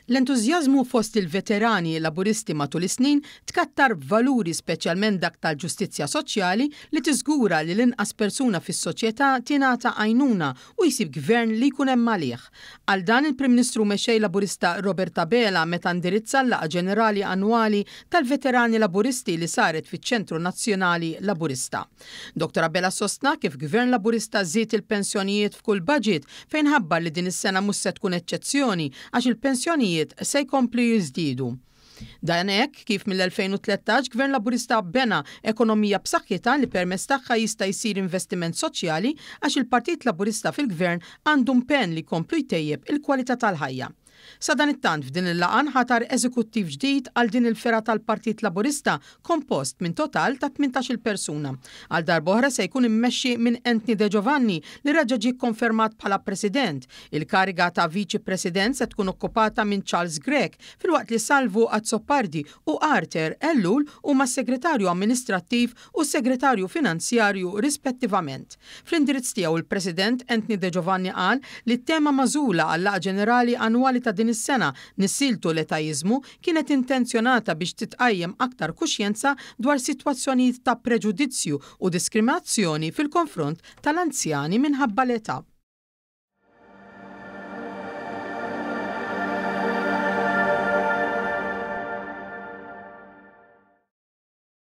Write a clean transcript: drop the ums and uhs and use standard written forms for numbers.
L-entużjażmu fost il-veterani laburisti matul is-snin tkattar valuri speċjalment dak tal-ġustizzja soċjali li tiżgura li l-inqas persuna fis-soċjetà tingħata għajnuna u jsib gvern li jkun hemm għalih. Għal dan il-Prim Ministru mexxej laburista Robert Abela meta ndirizza l-laqgħa ġenerali annwali tal-veterani laburisti li saret fiċ-Ċentru Nazzjonali Laburista. Dr. Abela sostna kif gvern laburista żied il-pensjonijiet f'kull budget fejn ħabbar li din is-sena mhux se tkun eċċezzjoni għax il-pensjonijiet se jkomplu jiżdiedu. Dan hekk kif mill-2013 Gvern Laburista bena ekonomija b'saħħitha li permezz tagħha jista' jsir investiment soċjali għax il-Partit Laburista fil-Gvern għandu impenn li jkomplu jtejjeb il-kwalità tal-ħajja. Sa dan it-tant f'din il-laqgħa ħatar eżekuttiv ġdid għal din il-fera tal-Partit Laburista kompost minn total ta' 18 persuna. Għal darb'oħra se jkun immexxi minn Anthony De Giovanni li reġa' ġie konfermat bħala President. Il-kariga ta' Viċi President se tkun okkupata minn Charles Grech filwaqt li Salvo Azzopardi u Arthur Ellul huma segretarju amministrattiv u segretarju finanzjarju rispettivament. Fl-indirizz tiegħu il-President Anthony De Giovanni qal li t-tema magħżula għall-laqgħa ġenerali annwali ta' din is-sena nissiltu l-etajiżmu kienet intenzjonata biex titqajjem aktar kuxjenza dwar sitwazzjonijiet ta' preġudizzju u diskriminazzjoni fil-konfront tal-anzjani minħabba l-età.